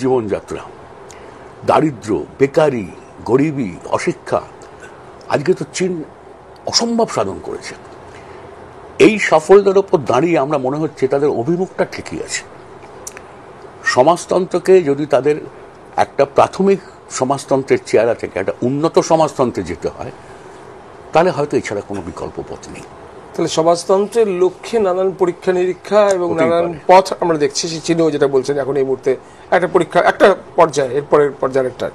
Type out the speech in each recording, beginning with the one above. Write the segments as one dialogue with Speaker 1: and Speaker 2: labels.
Speaker 1: জীবনযাত্রা, দারিদ্র, বেকারি, গরিবি, অশিক্ষা, আজকে তো চীন অসম্ভব সাধন করেছে। এই সাফল্যের ওপর দাঁড়িয়ে আমরা মনে হচ্ছে তাদের অভিমুখটা ঠিকই আছে। সমাজতন্ত্রকে যদি তাদের একটা প্রাথমিক সমাজতন্ত্রের চেহারা থেকে একটা উন্নত সমাজতন্ত্রে যেতে হয়, তাহলে হয়তো এছাড়া কোনো বিকল্প পথ নেই।
Speaker 2: তাহলে সমাজতন্ত্রের লক্ষ্যে নানান পরীক্ষা নিরীক্ষা এবং নানান পথ আমরা দেখছি। চীনেও যেটা বলছেন এখন এই মুহূর্তে একটা পরীক্ষা, একটা পর্যায়ে, এরপরের পর্যায়ের একটা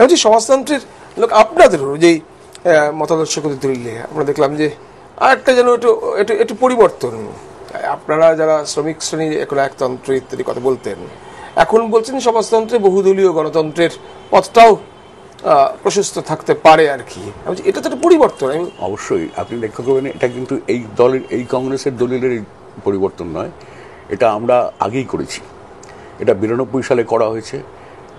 Speaker 2: হচ্ছে সমাজতন্ত্রের লোক। আপনাদেরও যেই মতাদর্শ করে তুললে আমরা দেখলাম যে আর একটা যেন একটু পরিবর্তন। আপনারা যারা শ্রমিক শ্রেণীর একনায়কতন্ত্র ইত্যাদি কথা বলতেন, এখন বলছেন সমাজতন্ত্রে বহুদলীয় গণতন্ত্রের পথটাও প্রশস্ত থাকতে পারে আর কি। এটা তো একটা পরিবর্তন।
Speaker 1: অবশ্যই আপনি লক্ষ্য করবেন, এটা কিন্তু এই দলের, এই কংগ্রেসের দলিলের পরিবর্তন নয়, এটা আমরা আগেই করেছি। এটা 92 সালে করা হয়েছে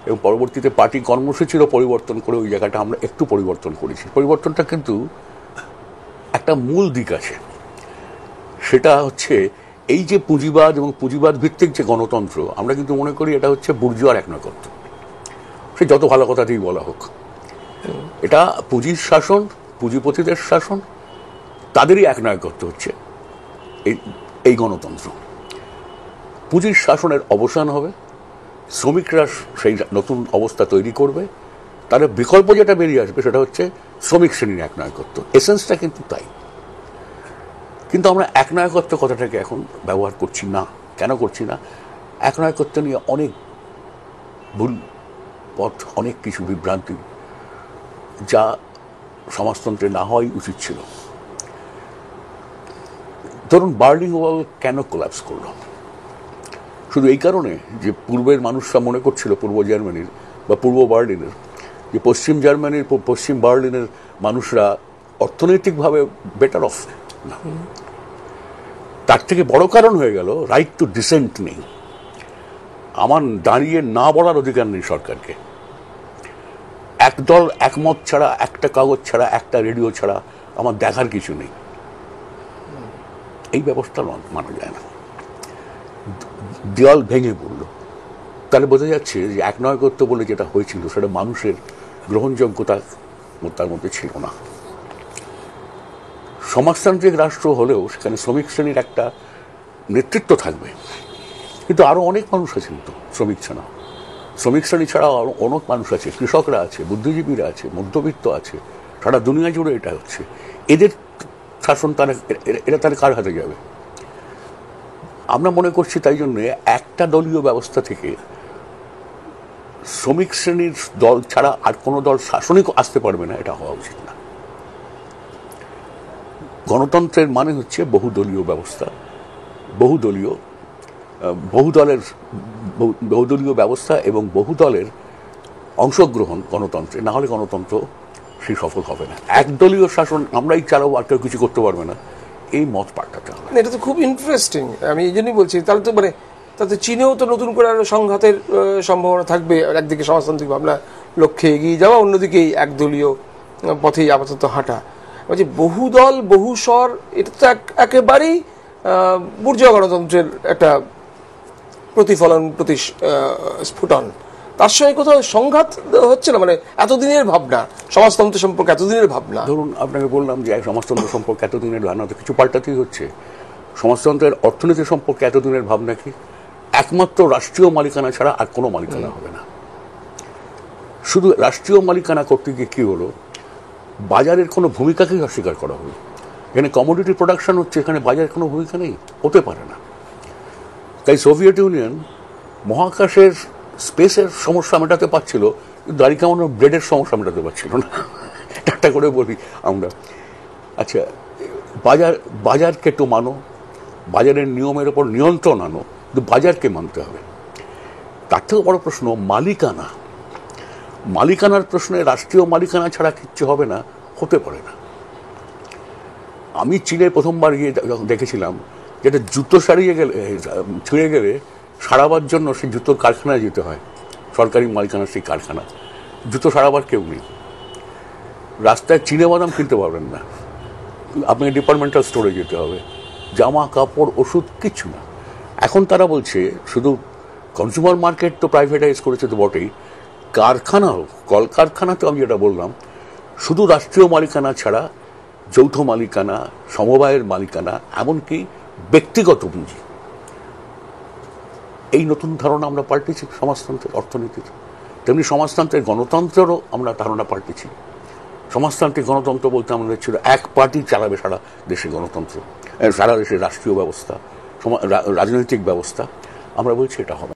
Speaker 1: এবং পরবর্তীতে পার্টি কর্মসূচিরও পরিবর্তন করে ওই জায়গাটা আমরা একটু পরিবর্তন করেছি। পরিবর্তনটা কিন্তু একটা মূল দিক আছে, সেটা হচ্ছে এই যে পুঁজিবাদ এবং পুঁজিবাদ ভিত্তিক যে গণতন্ত্র, আমরা কিন্তু মনে করি এটা হচ্ছে বুর্জোয়ার একনায়কত্ব। সে যত ভালো কথাতেই বলা হোক, এটা পুঁজির শাসন, পুঁজিপতিদের শাসন, তাদেরই একনায়কত্ব হচ্ছে এই গণতন্ত্র। পুঁজির শাসনের অবসান হবে, শ্রমিকরা সেই নতুন অবস্থা তৈরি করবে, তার বিকল্প যেটা বেরিয়ে আসবে সেটা হচ্ছে শ্রমিক শ্রেণীর একনায়কত্ব। এসেন্সটা কিন্তু তাই। কিন্তু আমরা একনায়কত্ব কথাটাকে এখন ব্যবহার করছি না। কেন করছি না? একনায়কত্ব নিয়ে অনেক ভুল পথ, অনেক কিছু বিভ্রান্তি, যা সমাজতন্ত্রে না হওয়াই উচিত ছিল। ধরুন বার্লিন ওয়াল কেন কোলাপস করলো? শুধু এই কারণে যে পূর্বের মানুষরা মনে করছিল, পূর্ব জার্মানির বা পূর্ব বার্লিনের, যে পশ্চিম জার্মানির, পশ্চিম বার্লিনের মানুষরা অর্থনৈতিকভাবে বেটার অফ না। তার থেকে বড় কারণ হয়ে গেল রাইট টু ডিসেন্ট নেই। আমার দাঁড়িয়ে না বলার অধিকার নেই সরকারকে। একদল একমত ছাড়া, একটা কাগজ ছাড়া, একটা রেডিও ছাড়া আমার দেখার কিছু নেই। এই ব্যবস্থা মানা যায় না। দেওয়াল ভেঙে পড়ল, তাহলে বোঝা যাচ্ছে যে একনায়কত্ব বলে যেটা হয়েছিল সেটা মানুষের গ্রহণযোগ্যতা তার মধ্যে ছিল না। সমাজতান্ত্রিক রাষ্ট্র হলেও সেখানে শ্রমিক শ্রেণীর একটা নেতৃত্ব থাকবে, কিন্তু আরো অনেক মানুষ আছেন তো শ্রমিক ছাড়া। শ্রমিক শ্রেণী ছাড়াও আরো অনেক মানুষ আছে, কৃষকরা আছে, বুদ্ধিজীবীরা আছে, মধ্যবিত্ত আছে, সারা দুনিয়া জুড়ে এটা হচ্ছে। এদের শাসন এরা তাহলে কার হাতে যাবে? আমরা মনে করছি তাই জন্য একটা দলীয় ব্যবস্থা থেকে শ্রমিক শ্রেণীর দল ছাড়া আর কোনো দল শাসনই আসতে পারবে না, এটা হওয়া উচিত না। গণতন্ত্রের মানে হচ্ছে বহুদলীয় ব্যবস্থা, বহুদলীয় ব্যবস্থা এবং বহুদলের অংশগ্রহণ গণতন্ত্রে। না হলে গণতন্ত্র সেই সফল হবে না। একদলীয় শাসন আমরাই চালাবো, আর কেউ কিছু করতে পারবে না, এই মত পাল্টাতে হবে।
Speaker 2: এটা তো খুব ইন্টারেস্টিং। আমি এই জন্যই বলছি, তাহলে তো তাতে চীনেও তো নতুন করে আরো সংঘাতের সম্ভাবনা থাকবে। একদিকে সমাজতান্ত্রিক ভাবনা লক্ষ্যে এগিয়ে যাওয়া, অন্যদিকে একদলীয় পথেই আপাতত হাঁটা। বলছি বহুদল বহুস্বর, এটা তো একেবারেই বুর্জোয়া গণতন্ত্রের একটা প্রতিফলন, স্ফুটন। তার সঙ্গে কোথাও সংঘাত হচ্ছে না? এতদিনের ভাবনা সমাজতন্ত্র সম্পর্কে, এতদিনের ভাবনা।
Speaker 1: ধরুন আপনাকে বললাম যে সমাজতন্ত্র সম্পর্কে এতদিনের ভাবনা তো কিছু পাল্টাতেই হচ্ছে। সমাজতন্ত্রের অর্থনীতি সম্পর্কে এতদিনের ভাবনা কি? একমাত্র রাষ্ট্রীয় মালিকানা ছাড়া আর কোনো মালিকানা হবে না। শুধু রাষ্ট্রীয় মালিকানা করতে গিয়ে কি হলো, বাজারের কোনো ভূমিকাকেই অস্বীকার করা হলো। এখানে কমোডিটি প্রোডাকশন হচ্ছে, এখানে বাজারের কোনো ভূমিকা নেই, হতে পারে না। তাই সোভিয়েত ইউনিয়ন মহাকাশের স্পেসের সমস্যা মেটাতে পারছিল, কিন্তু দাড়ি কামানোর ব্লেডের সমস্যা মেটাতে পারছিল না। একটা করে বলি আমরা, আচ্ছা বাজারকে তো মানো, বাজারের নিয়মের ওপর নিয়ন্ত্রণ আনো, কিন্তু বাজারকে মানতে হবে। তার থেকে বড় প্রশ্ন মালিকানার প্রশ্নে রাষ্ট্রীয় মালিকানা ছাড়া কিচ্ছু হবে না, হতে পারে না। আমি চীনে প্রথমবার গিয়ে দেখেছিলাম যেটা জুতো ছিঁড়ে গেলে সারাবার জন্য সেই জুতোর কারখানায় যেতে হয়, সরকারি মালিকানার সেই কারখানা। জুতো সারাবার কেউ নেই। রাস্তায় চিনে বাদাম কিনতে পারবেন না, আপনাকে ডিপার্টমেন্টাল স্টোরে যেতে হবে। জামা কাপড় ওষুধ কিচ্ছু না। এখন তারা বলছে শুধু কনজিউমার মার্কেট তো প্রাইভেটাইজ করেছে তো বটেই, কারখানাও, কলকারখানাতেও আমি যেটা বললাম, শুধু রাষ্ট্রীয় মালিকানা ছাড়া যৌথ মালিকানা, সমবায়ের মালিকানা, এমনকি ব্যক্তিগত পুঁজি, এই নতুন ধারণা আমরা পাল্টেছি সমাজতন্ত্রের অর্থনীতির। তেমনি সমাজতন্ত্রের গণতন্ত্রেরও আমরা ধারণা পাল্টেছি। সমাজতান্ত্রিক গণতন্ত্র বলতে আমাদের ছিল এক পার্টি চালাবে সারা দেশে গণতন্ত্র, সারা দেশের রাষ্ট্রীয় ব্যবস্থা, রাজনৈতিক ব্যবস্থা। আমরা বলছি এটা হবে।